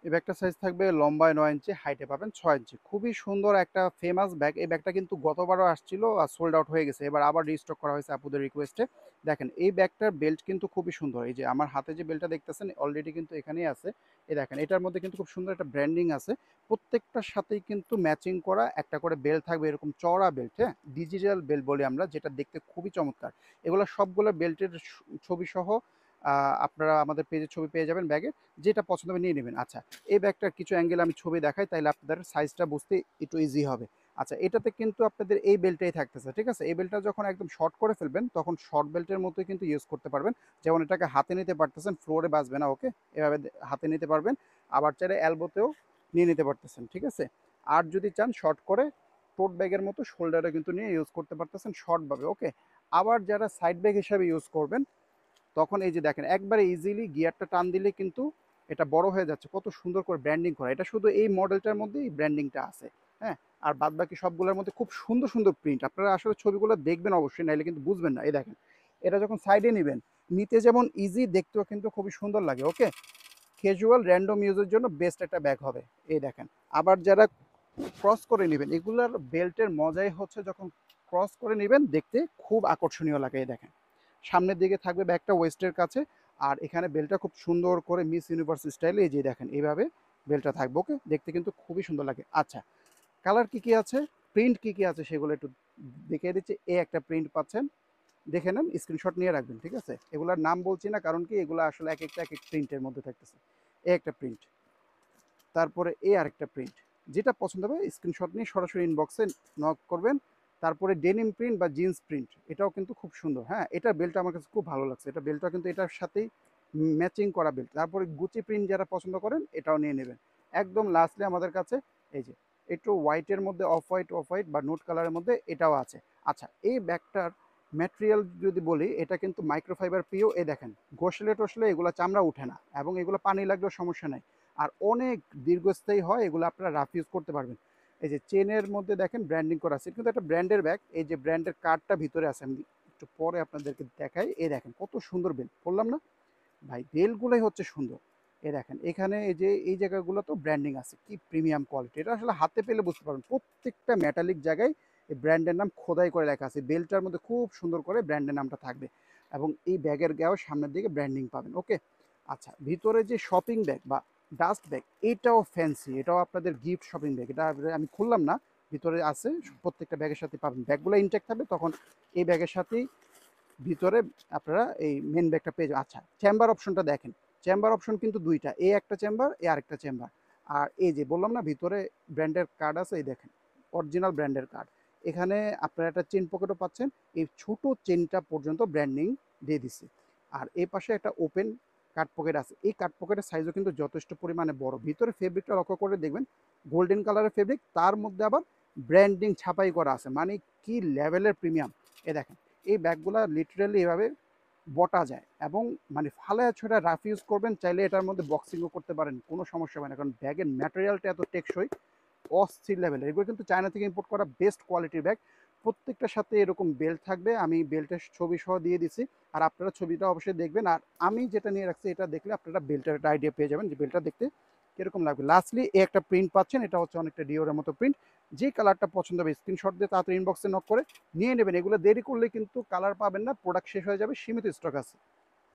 এই ব্যাগটার সাইজ থাকবে লম্বায় 9 ইঞ্চি, হাইটে পাবেন 6 ইঞ্চি। খুবই সুন্দর একটা ফেমাস ব্যাগ। এই ব্যাগটা কিন্তু গতবারও আসছিল আর সোল্ড আউট হয়ে গেছে। এবার আবার রিস্টক করা হয়েছে আপুদের রিকোয়েস্টে। দেখেন এই ব্যাগটার বেল্ট কিন্তু খুবই সুন্দর। এই যে আমার হাতে যে বেল্টটা দেখতেছেন অলরেডি কিন্তু এখানেই আছে। এই দেখেন এটার মধ্যে কিন্তু খুব সুন্দর একটা ব্র্যান্ডিং আছে। প্রত্যেকটার সাথেই কিন্তু ম্যাচিং করা একটা করে বেল্ট থাকবে, এরকম চওড়া বেল্ট, হ্যাঁ? ডিজিটাল বেল্ট বলি আমরা, যেটা দেখতে খুবই চমৎকার। এগুলো সবগুলো বেল্টের ছবি সহ আপনারা আমাদের পেজে ছবি পেয়ে যাবেন ব্যাগের। যেটা পছন্দ হবে নিয়ে নেবেন। আচ্ছা, এই ব্যাগটার কিছু অ্যাঙ্গেল আমি ছবি দেখাই, তাইলে আপনাদের সাইজটা বুঝতে একটু ইজি হবে। আচ্ছা, এটাতে কিন্তু আপনাদের এই বেল্টটাই থাকতেছে, ঠিক আছে? এই বেল্টটা যখন একদম শর্ট করে ফেলবেন তখন শর্ট বেল্টের মতোই কিন্তু ইউজ করতে পারবেন। যেমন এটাকে হাতে নিতে পারতেছেন, ফ্লোরে বাজবে না, ওকে? এভাবে হাতে নিতে পারবেন। আবার চাইলে এলবোতেও নিয়ে নিতে পারতেছেন, ঠিক আছে? আর যদি চান শর্ট করে টোট ব্যাগের মতো শোল্ডারে কিন্তু নিয়ে ইউজ করতে পারতেছেন শর্টভাবে, ওকে? আবার যারা সাইড ব্যাগ হিসাবে ইউজ করবেন তখন এই যে দেখেন একবারে ইজিলি গিয়ারটা টান দিলে কিন্তু এটা বড় হয়ে যাচ্ছে। কত সুন্দর করে ব্র্যান্ডিং করা। এটা শুধু এই মডেলটার মধ্যেই ব্র্যান্ডিংটা আছে, হ্যাঁ? আর বাদ বাকি সবগুলোর মধ্যে খুব সুন্দর সুন্দর প্রিন্ট। আপনারা আসলে ছবিগুলো দেখবেন অবশ্যই, নাইলে কিন্তু বুঝবেন না। এই দেখেন এটা যখন সাইডে নেবেন, নিতে যেমন ইজি, দেখতেও কিন্তু খুবই সুন্দর লাগে, ওকে? ক্যাজুয়াল র্যান্ডম ইউজের জন্য বেস্ট একটা ব্যাগ হবে। এই দেখেন আবার যারা ক্রস করে নেবেন, এগুলার বেল্টের মজাই হচ্ছে যখন ক্রস করে নেবেন দেখতে খুব আকর্ষণীয় লাগে। এই দেখেন সামনের দিকে থাকবে ব্যাগটা ওয়েস্টের কাছে, আর এখানে বেলটা খুব সুন্দর করে মিস ইউনিভার্স স্টাইলে এই যে দেখেন এইভাবে বেলটা থাকবে, ওকে? দেখতে কিন্তু খুবই সুন্দর লাগে। আচ্ছা, কালার কি কি আছে, প্রিন্ট কি কি আছে সেগুলো একটু দেখিয়ে দিচ্ছি। এই একটা প্রিন্ট পাচ্ছেন, দেখে নেন, স্ক্রিনশট নিয়ে রাখবেন, ঠিক আছে? এগুলোর নাম বলছি না, কারণ কি এগুলো আসলে এক একটা এক এক প্রিন্টের মধ্যে থাকতেছে। এই একটা প্রিন্ট, তারপরে এই আরেকটা প্রিন্ট। যেটা পছন্দ হবে স্ক্রিনশট নিয়ে সরাসরি ইনবক্সে নক করবেন। তারপরে ডেনিম প্রিন্ট বা জিন্স প্রিন্ট, এটাও কিন্তু খুব সুন্দর, হ্যাঁ? এটার বেল্টটা আমার কাছে খুব ভালো লাগছে। এটা বেল্টটা কিন্তু এটার সাথেই ম্যাচিং করা বেল্ট। তারপরে গুচি প্রিন্ট যারা পছন্দ করেন এটাও নিয়ে নেবেন। একদম লাস্টলি আমাদের কাছে এই যে একটু হোয়াইটের মধ্যে অফ হোয়াইট বা নোট কালারের মধ্যে এটাও আছে। আচ্ছা, এই ব্যাগটার ম্যাটেরিয়াল যদি বলি, এটা কিন্তু মাইক্রোফাইবার পিও। এ দেখেন ঘষলে টসলে এগুলো চামড়া উঠে না, এবং এগুলো পানি লাগলেও সমস্যা নাই। আর অনেক দীর্ঘস্থায়ী হয়, এগুলো আপনারা রাফ ইউজ করতে পারবেন। এই যে চেনের মধ্যে দেখেন ব্র্যান্ডিং করা আছে, কিন্তু একটা ব্র্যান্ডের ব্যাগ। এই যে ব্র্যান্ডের কার্ডটা ভিতরে আছে, আমি একটু পরে আপনাদেরকে দেখাই। এই দেখেন কত সুন্দর বেল, বললাম না ভাই, বেলগুলোই হচ্ছে সুন্দর। এই দেখেন এখানে এই যে এই জায়গাগুলো তো ব্র্যান্ডিং আছে, কি প্রিমিয়াম কোয়ালিটি। এটা আসলে হাতে পেলে বুঝতে পারবেন, প্রত্যেকটা মেটালিক জায়গায় এই ব্র্যান্ডের নাম খোদাই করে লেখা আছে। বেলটার মধ্যে খুব সুন্দর করে ব্র্যান্ডের নামটা থাকবে, এবং এই ব্যাগের গায়েও সামনের দিকে ব্র্যান্ডিং পাবেন, ওকে? আচ্ছা, ভিতরে যে শপিং ব্যাগ বা ডাস্ট ব্যাগ, এটাও ফ্যান্সি, এটাও আপনাদের গিফট শপিং ব্যাগ। এটা আমি খুললাম না, ভিতরে আছে। প্রত্যেকটা ব্যাগের সাথে পাবেন, ব্যাগগুলো ইনটেক থাকবে তখন এই ব্যাগের সাথেই ভিতরে আপনারা এই মেন ব্যাগটা পেয়ে যাবেন। আচ্ছা, চেম্বার অপশনটা দেখেন। চেম্বার অপশন কিন্তু দুইটা, এই একটা চেম্বার, এই আরেকটা চেম্বার। আর এই যে বললাম না ভিতরে ব্র্যান্ডের কার্ড আছে, এই দেখেন অরিজিনাল ব্র্যান্ডের কার্ড। এখানে আপনারা একটা চেন পকেটও পাচ্ছেন, এই ছোট চেনটা পর্যন্ত ব্র্যান্ডিং দিয়ে দিচ্ছে। আর এই পাশে একটা ওপেন কার্ড পকেট আছে, এই কার্ড পকেটের সাইজও কিন্তু যথেষ্ট পরিমাণে বড়। ভিতরে ফেব্রিকটা লক্ষ্য করে দেখবেন গোল্ডেন কালারের ফেব্রিক, তার মধ্যে আবার ব্র্যান্ডিং ছাপাই করা আছে, মানে কি লেভেলের প্রিমিয়াম। এ দেখেন এই ব্যাগগুলা লিটারেলি এভাবে বটা যায়, এবং মানে ফালায়া ছোড়া রাফ ইউজ করবেন, চাইলে এটার মধ্যে বক্সিংও করতে পারেন, কোনো সমস্যা হবে না। কারণ ব্যাগের ম্যাটেরিয়ালটা এত টেকসই, অস্থির লেভেলের। এগুলো কিন্তু চায়না থেকে ইম্পোর্ট করা বেস্ট কোয়ালিটির ব্যাগ। প্রত্যেকটার সাথে এরকম বেল্ট থাকবে, আমি বেল্টের ছবি সহ দিয়ে দিছি। আর আপনারা ছবিটা অবশ্যই দেখবেন, আর আমি যেটা নিয়ে রাখছি এটা দেখলে আপনারা বেল্টের একটা আইডিয়া পেয়ে যাবেন যে বেল্টটা দেখতে কিরকম লাগবে। লাস্টলি এই একটা প্রিন্ট পাচ্ছেন, এটা হচ্ছে অনেকটা ডিওরের মতো প্রিন্ট। যে কালারটা পছন্দ হবে স্ক্রিনশট দিয়ে তাড়াতাড়ি ইনবক্সে নক করে নিয়ে নেবেন। এগুলো দেরি করলে কিন্তু কালার পাবেন না, প্রোডাক্ট শেষ হয়ে যাবে, সীমিত স্টক আছে।